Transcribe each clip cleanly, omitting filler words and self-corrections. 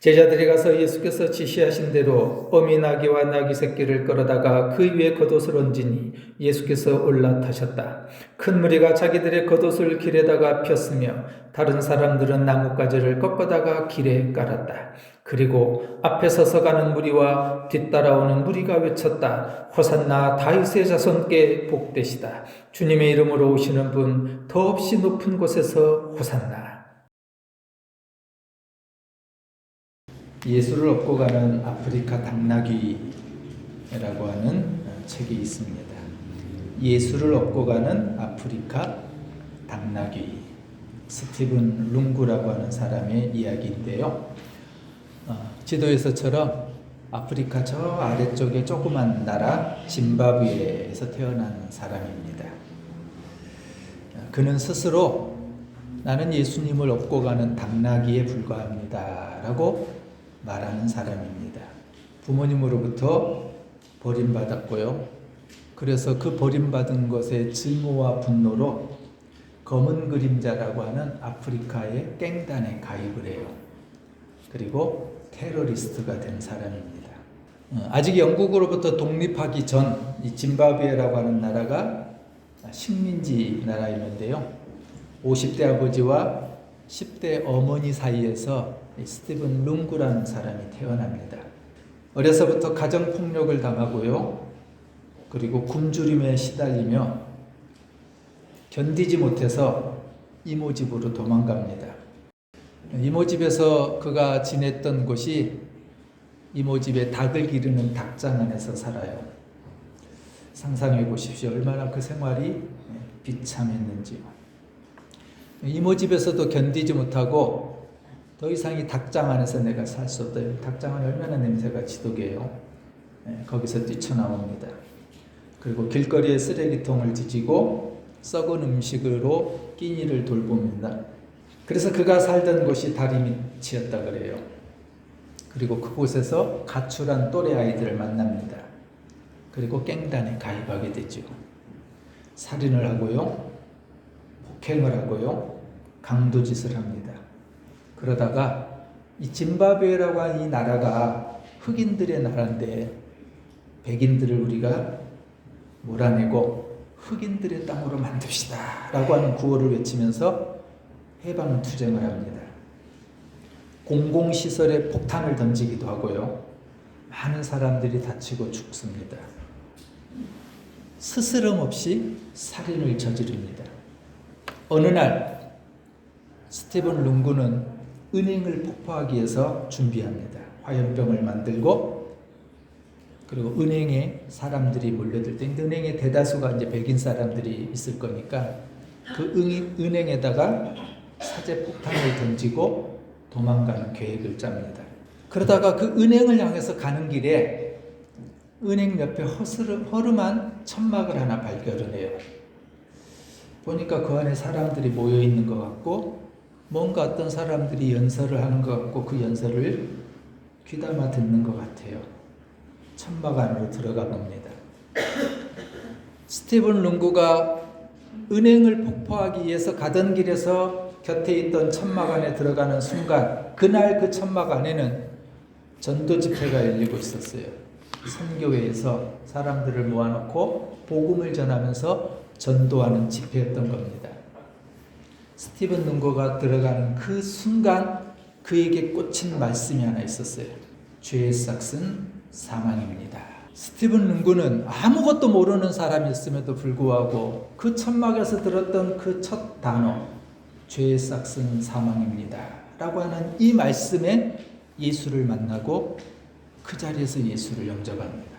제자들이 가서 예수께서 지시하신 대로 어미 나귀와 나귀 새끼를 끌어다가 그 위에 겉옷을 얹으니 예수께서 올라타셨다. 큰 무리가 자기들의 겉옷을 길에다가 폈으며 다른 사람들은 나뭇가지를 꺾어다가 길에 깔았다. 그리고 앞에 서서 가는 무리와 뒤따라오는 무리가 외쳤다. 호산나 다윗의 자손께 복되시다. 주님의 이름으로 오시는 분 더없이 높은 곳에서 호산나. 예수를 업고 가는 아프리카 당나귀라고 하는 책이 있습니다. 예수를 업고 가는 아프리카 당나귀, 스티븐 룽구라고 하는 사람의 이야기인데요. 지도에서처럼 아프리카 저 아래쪽에 조그만 나라 짐바브웨에서 태어난 사람입니다. 그는 스스로 나는 예수님을 업고 가는 당나귀에 불과합니다 라고 말하는 사람입니다. 부모님으로부터 버림받았고요. 그래서 그 버림받은 것의 증오와 분노로 검은 그림자라고 하는 아프리카의 깽단에 가입을 해요. 그리고 테러리스트가 된 사람입니다. 아직 영국으로부터 독립하기 전 이 짐바브웨라고 하는 나라가 식민지 나라였는데요. 50대 아버지와 10대 어머니 사이에서 스티븐 룽구라는 사람이 태어납니다. 어려서부터 가정폭력을 당하고요. 그리고 굶주림에 시달리며 견디지 못해서 이모 집으로 도망갑니다. 이모 집에서 그가 지냈던 곳이 이모 집에 닭을 기르는 닭장 안에서 살아요. 상상해 보십시오. 얼마나 그 생활이 비참했는지요. 이모 집에서도 견디지 못하고 더 이상 이 닭장 안에서 내가 살 수 없다. 닭장 안에 얼마나 냄새가 지독해요. 거기서 뛰쳐나옵니다. 그리고 길거리에 쓰레기통을 뒤지고 썩은 음식으로 끼니를 돌봅니다. 그래서 그가 살던 곳이 다리 밑이었다 그래요. 그리고 그곳에서 가출한 또래 아이들을 만납니다. 그리고 깽단에 가입하게 되죠. 살인을 하고요. 폭행을 하고요. 강도짓을 합니다. 그러다가 이 짐바브웨라고 하는 이 나라가 흑인들의 나라인데 백인들을 우리가 몰아내고 흑인들의 땅으로 만듭시다 라고 하는 구호를 외치면서 해방투쟁을 합니다. 공공시설에 폭탄을 던지기도 하고요. 많은 사람들이 다치고 죽습니다. 스스럼 없이 살인을 저지릅니다. 어느 날 스티븐 룽구는 은행을 폭파하기 위해서 준비합니다. 화염병을 만들고 그리고 은행에 사람들이 몰려들 때 은행에 대다수가 이제 백인 사람들이 있을 거니까 그 은행에다가 사제 폭탄을 던지고 도망가는 계획을 짭니다. 그러다가 그 은행을 향해서 가는 길에 은행 옆에 허름한 천막을 하나 발견을 해요. 보니까 그 안에 사람들이 모여 있는 것 같고 뭔가 어떤 사람들이 연설을 하는 것 같고 그 연설을 귀담아 듣는 것 같아요. 천막 안으로 들어가 봅니다. 스티븐 룽구가 은행을 폭파하기 위해서 가던 길에서 곁에 있던 천막 안에 들어가는 순간 그날 그 천막 안에는 전도 집회가 열리고 있었어요. 선교회에서 사람들을 모아놓고 복음을 전하면서 전도하는 집회였던 겁니다. 스티븐 룽구가 들어가는 그 순간 그에게 꽂힌 말씀이 하나 있었어요. 죄의 삭은 사망입니다. 스티븐 룽구는 아무것도 모르는 사람이었음에도 불구하고 그 천막에서 들었던 그 첫 단어 죄의 삭은 사망입니다 라고 하는 이 말씀에 예수를 만나고 그 자리에서 예수를 영접합니다.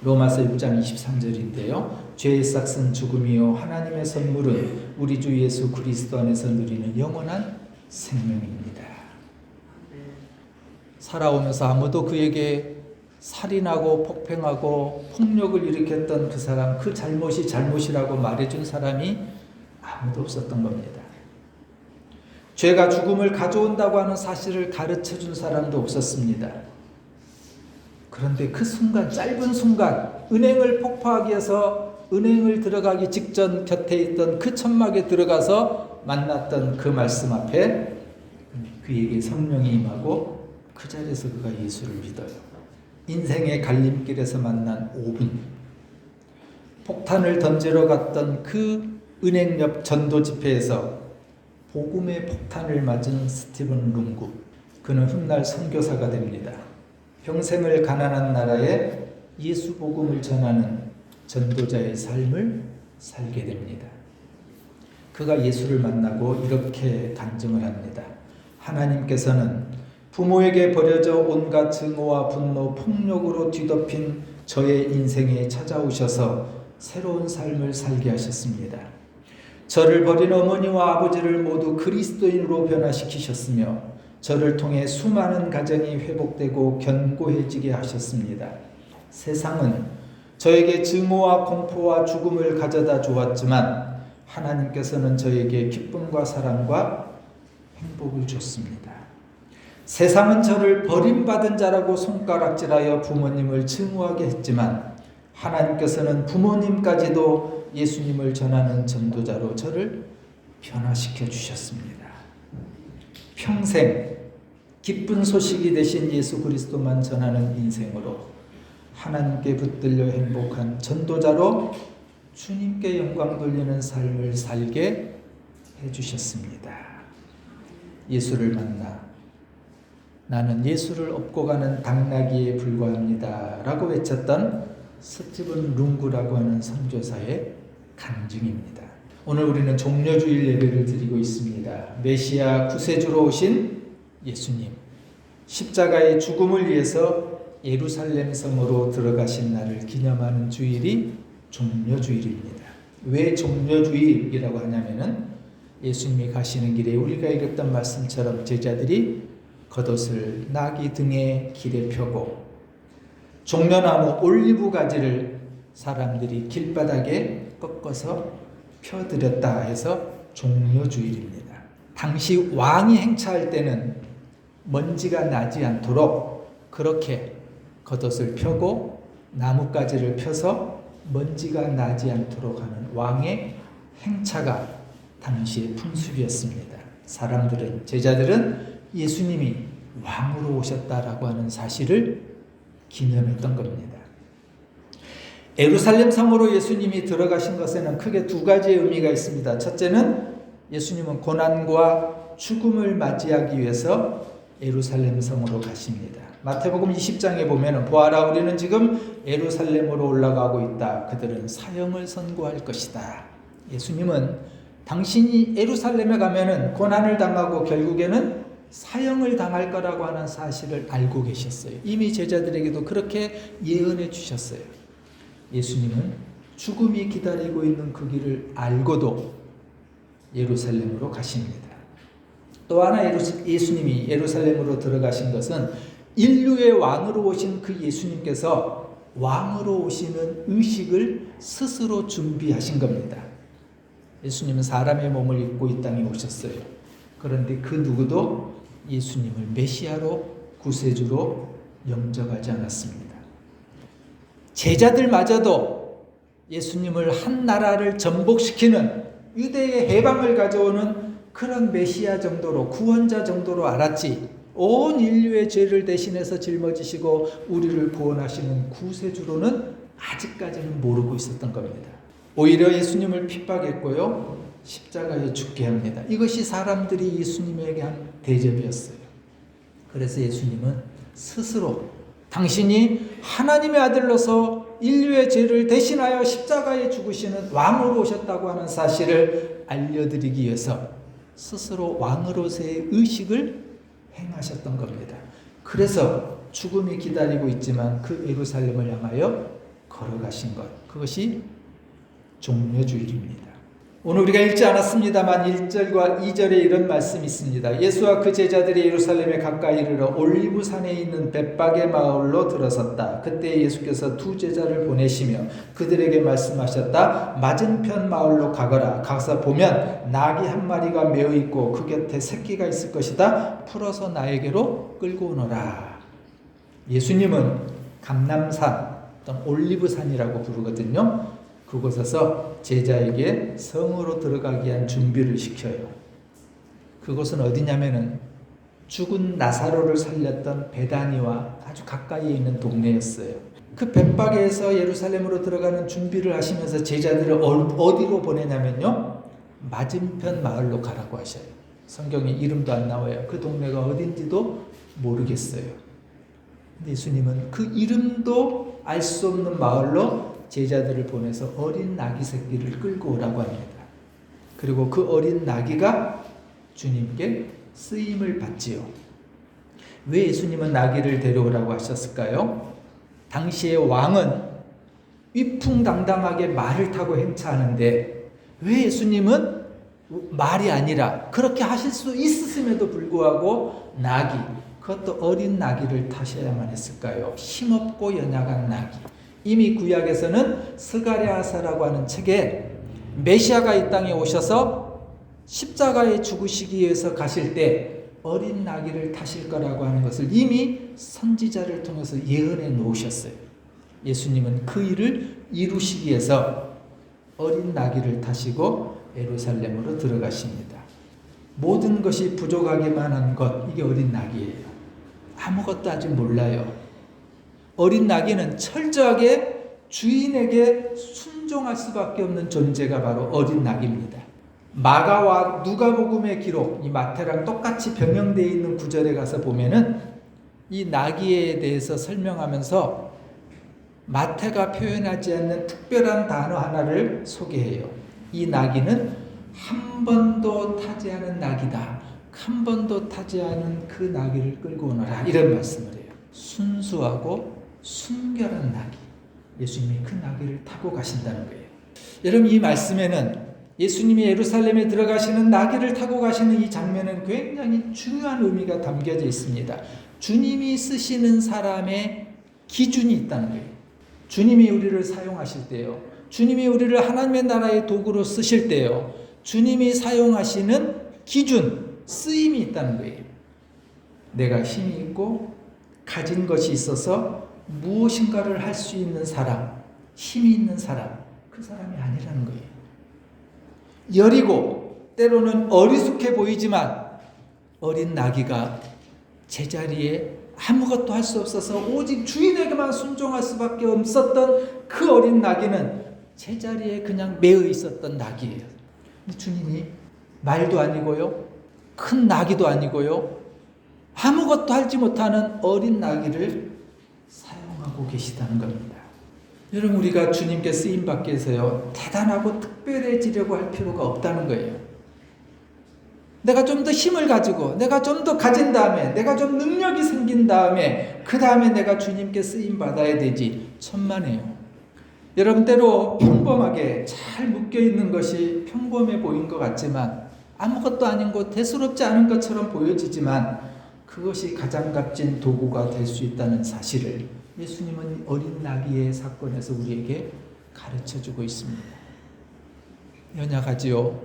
로마서 6장 23절인데요. 죄의 삭은 죽음이요 하나님의 선물은 우리 주 예수 그리스도 안에서 누리는 영원한 생명입니다. 살아오면서 아무도 그에게 살인하고 폭행하고 폭력을 일으켰던 그 사람, 그 잘못이 잘못이라고 말해준 사람이 아무도 없었던 겁니다. 죄가 죽음을 가져온다고 하는 사실을 가르쳐준 사람도 없었습니다. 그런데 그 순간, 짧은 순간 은행을 폭파하기 위해서 은행을 들어가기 직전 곁에 있던 그 천막에 들어가서 만났던 그 말씀 앞에 그에게 성령이 임하고 그 자리에서 그가 예수를 믿어요. 인생의 갈림길에서 만난 5분, 폭탄을 던지러 갔던 그 은행 옆 전도 집회에서 복음의 폭탄을 맞은 스티븐 룽구, 그는 훗날 선교사가 됩니다. 평생을 가난한 나라에 예수 복음을 전하는 전도자의 삶을 살게 됩니다. 그가 예수를 만나고 이렇게 간증을 합니다. 하나님께서는 부모에게 버려져 온갖 증오와 분노, 폭력으로 뒤덮인 저의 인생에 찾아오셔서 새로운 삶을 살게 하셨습니다. 저를 버린 어머니와 아버지를 모두 그리스도인으로 변화시키셨으며 저를 통해 수많은 가정이 회복되고 견고해지게 하셨습니다. 세상은 저에게 증오와 공포와 죽음을 가져다 주었지만 하나님께서는 저에게 기쁨과 사랑과 행복을 줬습니다. 세상은 저를 버림받은 자라고 손가락질하여 부모님을 증오하게 했지만 하나님께서는 부모님까지도 예수님을 전하는 전도자로 저를 변화시켜 주셨습니다. 평생 기쁜 소식이 되신 예수 그리스도만 전하는 인생으로 하나님께 붙들려 행복한 전도자로 주님께 영광 돌리는 삶을 살게 해주셨습니다. 예수를 만나 나는 예수를 업고 가는 당나귀에 불과합니다 라고 외쳤던 스티븐 룽구라고 하는 선교사의 간증입니다. 오늘 우리는 종려주일 예배를 드리고 있습니다. 메시아 구세주로 오신 예수님, 십자가의 죽음을 위해서 예루살렘 성으로 들어가신 날을 기념하는 주일이 종려주일입니다. 왜 종려주일이라고 하냐면은 예수님이 가시는 길에 우리가 읽었던 말씀처럼 제자들이 겉옷을 나귀 등에 길에 펴고 종려나무 올리브 가지를 사람들이 길바닥에 꺾어서 펴드렸다 해서 종려주일입니다. 당시 왕이 행차할 때는 먼지가 나지 않도록 그렇게 겉옷을 펴고 나뭇가지를 펴서 먼지가 나지 않도록 하는 왕의 행차가 당시의 풍습이었습니다. 사람들은, 제자들은 예수님이 왕으로 오셨다라고 하는 사실을 기념했던 겁니다. 예루살렘 성으로 예수님이 들어가신 것에는 크게 두 가지의 의미가 있습니다. 첫째는 예수님은 고난과 죽음을 맞이하기 위해서 예루살렘 성으로 가십니다. 마태복음 20장에 보면 보아라 우리는 지금 예루살렘으로 올라가고 있다. 그들은 사형을 선고할 것이다. 예수님은 당신이 예루살렘에 가면은 고난을 당하고 결국에는 사형을 당할 거라고 하는 사실을 알고 계셨어요. 이미 제자들에게도 그렇게 예언해 주셨어요. 예수님은 죽음이 기다리고 있는 그 길을 알고도 예루살렘으로 가십니다. 또 하나 예수님이 예루살렘으로 들어가신 것은 인류의 왕으로 오신 그 예수님께서 왕으로 오시는 의식을 스스로 준비하신 겁니다. 예수님은 사람의 몸을 입고 이 땅에 오셨어요. 그런데 그 누구도 예수님을 메시아로 구세주로 영접하지 않았습니다. 제자들마저도 예수님을 한 나라를 전복시키는 유대의 해방을 가져오는 그런 메시아 정도로, 구원자 정도로 알았지, 온 인류의 죄를 대신해서 짊어지시고 우리를 구원하시는 구세주로는 아직까지는 모르고 있었던 겁니다. 오히려 예수님을 핍박했고요, 십자가에 죽게 합니다. 이것이 사람들이 예수님에게 한 대접이었어요. 그래서 예수님은 스스로 당신이 하나님의 아들로서 인류의 죄를 대신하여 십자가에 죽으시는 왕으로 오셨다고 하는 사실을 알려드리기 위해서 스스로 왕으로서의 의식을 행하셨던 겁니다. 그래서 죽음이 기다리고 있지만 그 예루살렘을 향하여 걸어가신 것, 그것이 종려주일입니다. 오늘 우리가 읽지 않았습니다만 1절과 2절에 이런 말씀이 있습니다. 예수와 그 제자들이 예루살렘에 가까이 이르러 올리브산에 있는 벳박의 마을로 들어섰다. 그때 예수께서 두 제자를 보내시며 그들에게 말씀하셨다. 맞은편 마을로 가거라. 가서 보면 나귀 한 마리가 메어 있고 그 곁에 새끼가 있을 것이다. 풀어서 나에게로 끌고 오너라. 예수님은 감람산 또는 올리브산이라고 부르거든요. 그곳에서 제자에게 성으로 들어가기 위한 준비를 시켜요. 그곳은 어디냐면은 죽은 나사로를 살렸던 베다니와 아주 가까이에 있는 동네였어요. 그 벳박에서 예루살렘으로 들어가는 준비를 하시면서 제자들을 어디로 보내냐면요, 맞은편 마을로 가라고 하셔요. 성경에 이름도 안 나와요. 그 동네가 어딘지도 모르겠어요. 근데 예수님은 그 이름도 알 수 없는 마을로 제자들을 보내서 어린 나귀 새끼를 끌고 오라고 합니다. 그리고 그 어린 나귀가 주님께 쓰임을 받지요. 왜 예수님은 나귀를 데려오라고 하셨을까요? 당시의 왕은 위풍당당하게 말을 타고 행차하는데 왜 예수님은 말이 아니라 그렇게 하실 수 있었음에도 불구하고 나귀, 그것도 어린 나귀를 타셔야만 했을까요? 힘없고 연약한 나귀. 이미 구약에서는 스가랴서라고 하는 책에 메시아가 이 땅에 오셔서 십자가에 죽으시기 위해서 가실 때 어린 나귀를 타실 거라고 하는 것을 이미 선지자를 통해서 예언해 놓으셨어요. 예수님은 그 일을 이루시기 위해서 어린 나귀를 타시고 예루살렘으로 들어가십니다. 모든 것이 부족하기만 한 것, 이게 어린 나귀예요. 아무것도 아직 몰라요. 어린 나귀는 철저하게 주인에게 순종할 수밖에 없는 존재가 바로 어린 나귀입니다. 마가와 누가복음의 기록, 이 마태랑 똑같이 병영되어 있는 구절에 가서 보면은 이 나귀에 대해서 설명하면서 마태가 표현하지 않는 특별한 단어 하나를 소개해요. 이 나귀는 한 번도 타지 않은 나귀다. 한 번도 타지 않은 그 나귀를 끌고 오너라. 이런 말씀을 해요. 순수하고 순결한 나귀. 예수님이 그 나귀를 타고 가신다는 거예요. 여러분, 이 말씀에는 예수님이 예루살렘에 들어가시는 나귀를 타고 가시는 이 장면은 굉장히 중요한 의미가 담겨져 있습니다. 주님이 쓰시는 사람의 기준이 있다는 거예요. 주님이 우리를 사용하실 때요, 주님이 우리를 하나님의 나라의 도구로 쓰실 때요, 주님이 사용하시는 기준, 쓰임이 있다는 거예요. 내가 힘이 있고 가진 것이 있어서 무엇인가를 할 수 있는 사람, 힘이 있는 사람, 그 사람이 아니라는 거예요. 여리고 때로는 어리숙해 보이지만 어린 나귀가 제자리에 아무것도 할 수 없어서 오직 주인에게만 순종할 수밖에 없었던 그 어린 나귀는 제자리에 그냥 매어 있었던 나귀예요. 주님이 말도 아니고요, 큰 나귀도 아니고요, 아무것도 하지 못하는 어린 나귀를 사용하고 계시다는 겁니다. 여러분, 우리가 주님께 쓰임받기 위해서요, 대단하고 특별해지려고 할 필요가 없다는 거예요. 내가 좀 더 힘을 가지고, 내가 좀 더 가진 다음에, 내가 좀 능력이 생긴 다음에, 그 다음에 내가 주님께 쓰임받아야 되지. 천만에요. 여러분, 때로 평범하게 잘 묶여있는 것이 평범해 보인 것 같지만, 아무것도 아닌 것, 대수롭지 않은 것처럼 보여지지만, 그것이 가장 값진 도구가 될 수 있다는 사실을 예수님은 어린 나귀의 사건에서 우리에게 가르쳐주고 있습니다. 연약하지요.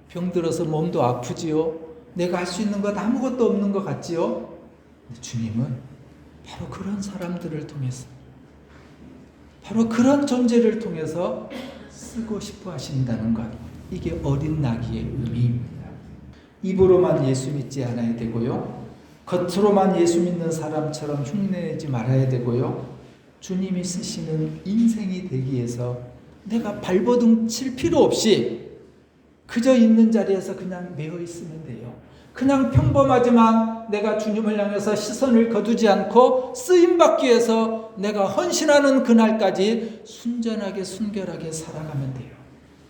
병들어서 몸도 아프지요. 내가 할 수 있는 것 아무것도 없는 것 같지요. 근데 주님은 바로 그런 사람들을 통해서, 바로 그런 존재를 통해서 쓰고 싶어 하신다는 것, 이게 어린 나귀의 의미입니다. 입으로만 예수 믿지 않아야 되고요, 겉으로만 예수 믿는 사람처럼 흉내내지 말아야 되고요, 주님이 쓰시는 인생이 되기 위해서 내가 발버둥 칠 필요 없이 그저 있는 자리에서 그냥 매어 있으면 돼요. 그냥 평범하지만 내가 주님을 향해서 시선을 거두지 않고 쓰임받기 위해서 내가 헌신하는 그날까지 순전하게 순결하게 살아가면 돼요.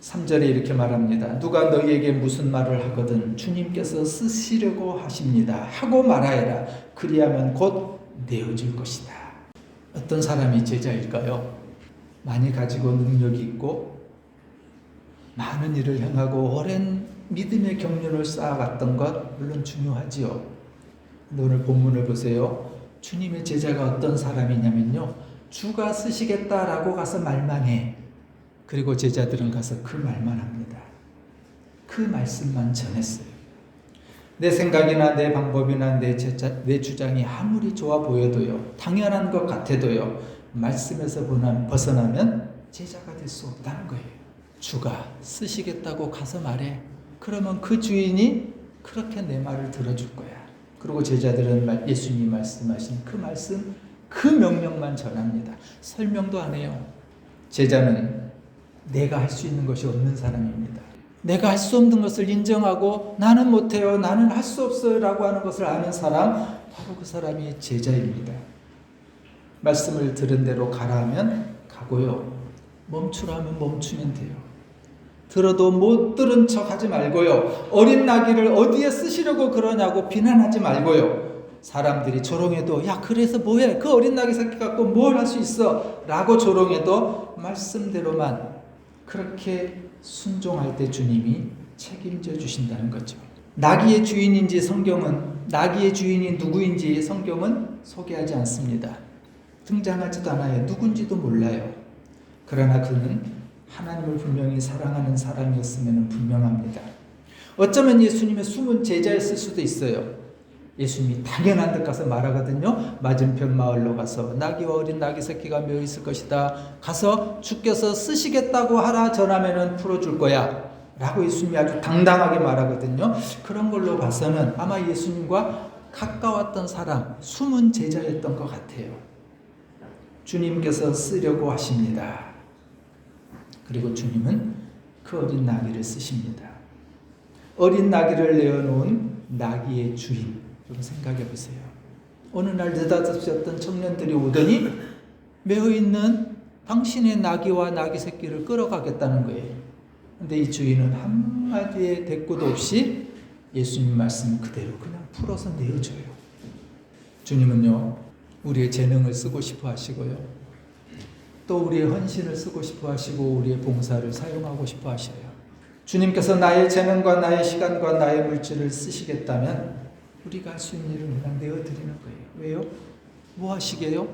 3절에 이렇게 말합니다. 누가 너희에게 무슨 말을 하거든 주님께서 쓰시려고 하십니다. 하고 말하여라. 그리하면 곧 내어질 것이다. 어떤 사람이 제자일까요? 많이 가지고 능력이 있고 많은 일을 행하고 오랜 믿음의 경륜을 쌓아갔던 것 물론 중요하지요. 오늘 본문을 보세요. 주님의 제자가 어떤 사람이냐면요, 주가 쓰시겠다라고 가서 말만 해. 그리고 제자들은 가서 그 말만 합니다. 그 말씀만 전했어요. 내 생각이나 내 방법이나 내 주장이 아무리 좋아 보여도요, 당연한 것 같아도요, 말씀에서 벗어나면 제자가 될 수 없다는 거예요. 주가 쓰시겠다고 가서 말해. 그러면 그 주인이 그렇게 내 말을 들어줄 거야. 그리고 제자들은 예수님이 말씀하신 그 말씀, 그 명령만 전합니다. 설명도 안 해요. 제자는 내가 할 수 있는 것이 없는 사람입니다. 내가 할 수 없는 것을 인정하고 나는 못해요, 나는 할 수 없어요 라고 하는 것을 아는 사람, 바로 그 사람이 제자입니다. 말씀을 들은 대로 가라 하면 가고요, 멈추라 하면 멈추면 돼요. 들어도 못 들은 척 하지 말고요, 어린 나귀를 어디에 쓰시려고 그러냐고 비난하지 말고요, 사람들이 조롱해도 야 그래서 뭐해, 그 어린 나귀 새끼 갖고 뭘 할 수 있어 라고 조롱해도 말씀대로만 그렇게 순종할 때 주님이 책임져 주신다는 거죠. 나귀의 주인인지 성경은, 나귀의 주인이 누구인지 성경은 소개하지 않습니다. 등장하지도 않아요. 누군지도 몰라요. 그러나 그는 하나님을 분명히 사랑하는 사람이었으면 분명합니다. 어쩌면 예수님의 숨은 제자였을 수도 있어요. 예수님이 당연한 듯 가서 말하거든요. 맞은편 마을로 가서 나귀와 어린 나귀 새끼가 메어 있을 것이다. 가서 주께서 쓰시겠다고 하라 전하면은 풀어줄 거야 라고 예수님이 아주 당당하게 말하거든요. 그런 걸로 봐서는 아마 예수님과 가까웠던 사람, 숨은 제자였던 것 같아요. 주님께서 쓰려고 하십니다. 그리고 주님은 그 어린 나귀를 쓰십니다. 어린 나귀를 내어놓은 나귀의 주인, 여러분 생각해 보세요. 어느 날 느닷없이 어떤 청년들이 오더니 메어있는 당신의 나귀와 나귀 새끼를 끌어가겠다는 거예요. 근데 이 주인은 한마디의 대꾸도 없이 예수님 말씀 그대로 그냥 풀어서 내어줘요. 주님은요, 우리의 재능을 쓰고 싶어 하시고요, 또 우리의 헌신을 쓰고 싶어 하시고 우리의 봉사를 사용하고 싶어 하셔요. 주님께서 나의 재능과 나의 시간과 나의 물질을 쓰시겠다면 우리가 할 수 있는 일을 그냥 내어드리는 거예요. 왜요? 뭐 하시게요?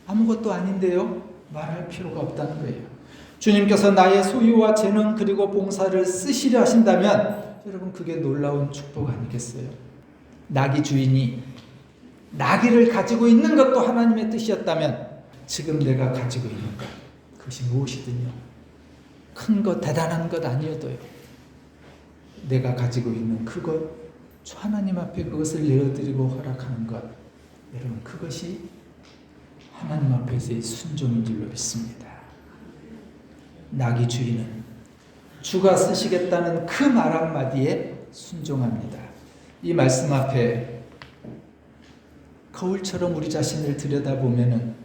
아무것도 아닌데요? 말할 필요가 없다는 거예요. 주님께서 나의 소유와 재능 그리고 봉사를 쓰시려 하신다면 여러분 그게 놀라운 축복 아니겠어요? 나귀 주인이 나귀를 가지고 있는 것도 하나님의 뜻이었다면 지금 내가 가지고 있는 것, 그것이 무엇이든요, 큰 것, 대단한 것 아니어도요, 내가 가지고 있는 그것, 하나님 앞에 그것을 내어드리고 허락하는 것, 여러분 그것이 하나님 앞에서의 순종인 줄로 믿습니다. 나귀 주인은 주가 쓰시겠다는 그 말 한마디에 순종합니다. 이 말씀 앞에 거울처럼 우리 자신을 들여다보면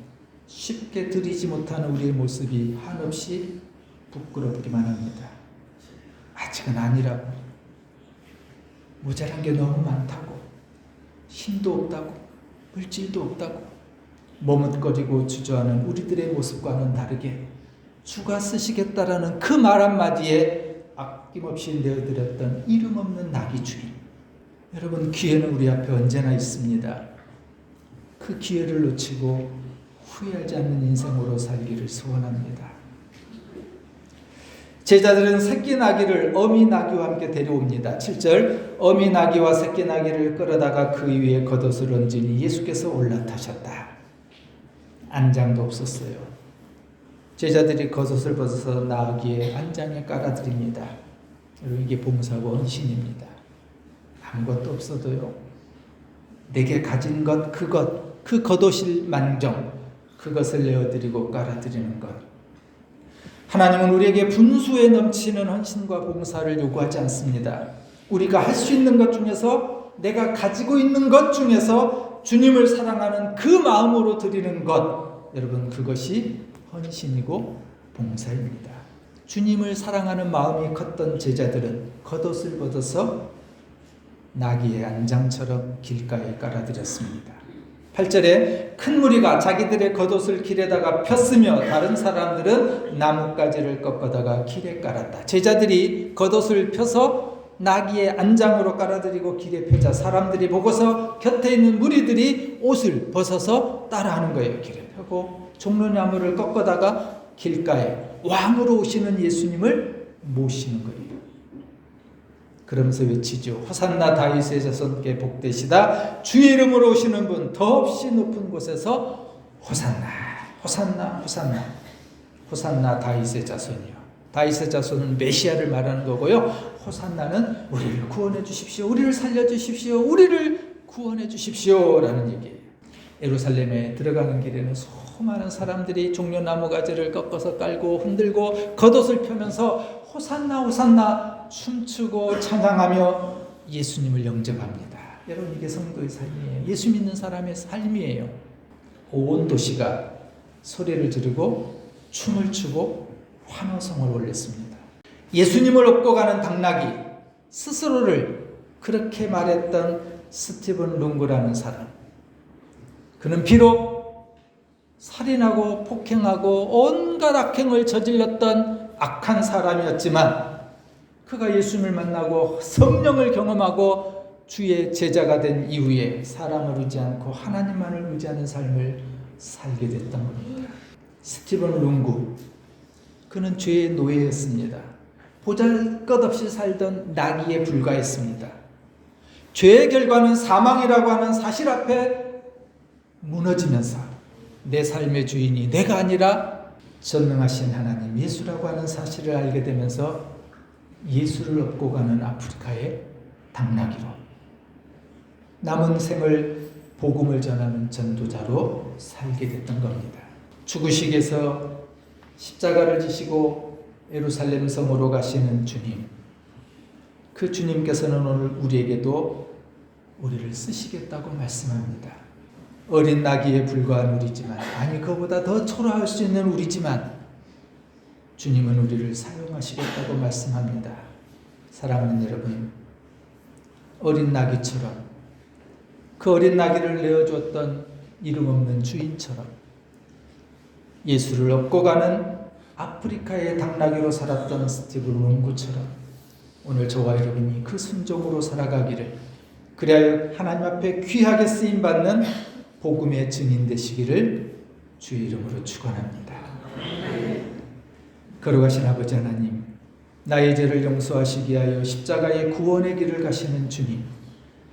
쉽게 들이지 못하는 우리의 모습이 한없이 부끄럽기만 합니다. 아직은 아니라고, 모자란 게 너무 많다고, 힘도 없다고, 물질도 없다고 머뭇거리고 주저하는 우리들의 모습과는 다르게 주가 쓰시겠다라는 그 말 한마디에 아낌없이 내어드렸던 이름 없는 나귀 주인, 여러분 기회는 우리 앞에 언제나 있습니다. 그 기회를 놓치고 후회하지 않는 인생으로 살기를 소원합니다. 제자들은 새끼 나귀를 어미 나귀와 함께 데려옵니다. 7절, 어미 나귀와 새끼 나귀를 끌어다가 그 위에 겉옷을 얹으니 예수께서 올라타셨다. 안장도 없었어요. 제자들이 겉옷을 벗어서 나귀의 안장에 깔아드립니다. 여러분 이게 봉사고 헌신입니다. 아무것도 없어도요, 내게 가진 것, 그것, 그 겉옷일 망정, 그것을 내어드리고 깔아드리는 것. 하나님은 우리에게 분수에 넘치는 헌신과 봉사를 요구하지 않습니다. 우리가 할 수 있는 것 중에서, 내가 가지고 있는 것 중에서 주님을 사랑하는 그 마음으로 드리는 것, 여러분 그것이 헌신이고 봉사입니다. 주님을 사랑하는 마음이 컸던 제자들은 겉옷을 벗어서 나귀의 안장처럼 길가에 깔아드렸습니다. 8절에 큰 무리가 자기들의 겉옷을 길에다가 폈으며 다른 사람들은 나뭇가지를 꺾어다가 길에 깔았다. 제자들이 겉옷을 펴서 나귀의 안장으로 깔아드리고 길에 펴자 사람들이 보고서 곁에 있는 무리들이 옷을 벗어서 따라하는 거예요. 길에 펴고 종려나무를 꺾어다가 길가에 왕으로 오시는 예수님을 모시는 거예요. 그러면서 외치죠. 호산나 다윗의 자손께 복되시다. 주의 이름으로 오시는 분, 더없이 높은 곳에서 호산나, 호산나, 호산나, 호산나 다윗의 자손이요. 다윗의 자손은 메시아를 말하는 거고요. 호산나는 우리를 구원해 주십시오. 우리를 살려 주십시오. 우리를 구원해 주십시오. 라는 얘기예요. 예루살렘에 들어가는 길에는 수많은 사람들이 종려나무 가지를 꺾어서 깔고 흔들고 겉옷을 펴면서 호산나 호산나 춤추고 찬양하며 예수님을 영접합니다. 여러분, 이게 성도의 삶이에요. 예수 믿는 사람의 삶이에요. 온 도시가 소리를 지르고 춤을 추고 환호성을 올렸습니다. 예수님을 업고 가는 당나귀, 스스로를 그렇게 말했던 스티븐 룽구라는 사람. 그는 비록 살인하고 폭행하고 온갖 악행을 저질렀던 악한 사람이었지만 그가 예수님을 만나고 성령을 경험하고 주의 제자가 된 이후에 사람을 의지 않고 하나님만을 의지하는 삶을 살게 됐던 겁니다. 스티븐 룽구, 그는 죄의 노예였습니다. 보잘것없이 살던 나귀에 불과했습니다. 죄의 결과는 사망이라고 하는 사실 앞에 무너지면서 내 삶의 주인이 내가 아니라 전능하신 하나님 예수라고 하는 사실을 알게 되면서 예수를 업고 가는 아프리카의 당나귀로 남은 생을 복음을 전하는 전도자로 살게 됐던 겁니다. 죽으시게서 십자가를 지시고 예루살렘 성으로 가시는 주님, 그 주님께서는 오늘 우리에게도 우리를 쓰시겠다고 말씀합니다. 어린 나귀에 불과한 우리지만, 아니 그보다 더 초라할 수 있는 우리지만 주님은 우리를 사용하시겠다고 말씀합니다. 사랑하는 여러분, 어린 나귀처럼, 그 어린 나귀를 내어주었던 이름 없는 주인처럼 예수를 업고 가는 아프리카의 당나귀로 살았던 스티븐 룽구처럼 오늘 저와 여러분이 그 순종으로 살아가기를, 그래야 하나님 앞에 귀하게 쓰임받는 복음의 증인 되시기를 주의 이름으로 축원합니다. 걸어가신 아버지 하나님, 나의 죄를 용서하시기 위하여 십자가의 구원의 길을 가시는 주님,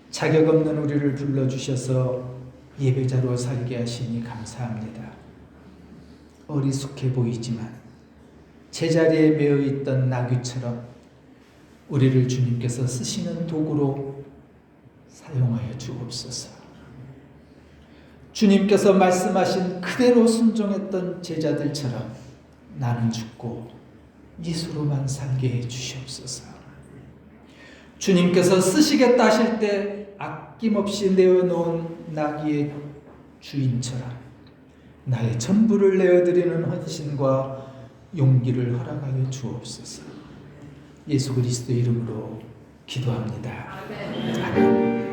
자격 없는 우리를 불러주셔서 예배자로 살게 하시니 감사합니다. 어리숙해 보이지만 제자리에 매어 있던 나귀처럼 우리를 주님께서 쓰시는 도구로 사용하여 주옵소서. 주님께서 말씀하신 그대로 순종했던 제자들처럼 나는 죽고 예수로만 살게 해 주시옵소서. 주님께서 쓰시겠다 하실 때 아낌없이 내어놓은 나귀의 주인처럼 나의 전부를 내어드리는 헌신과 용기를 허락하여 주옵소서. 예수 그리스도 이름으로 기도합니다. 아멘.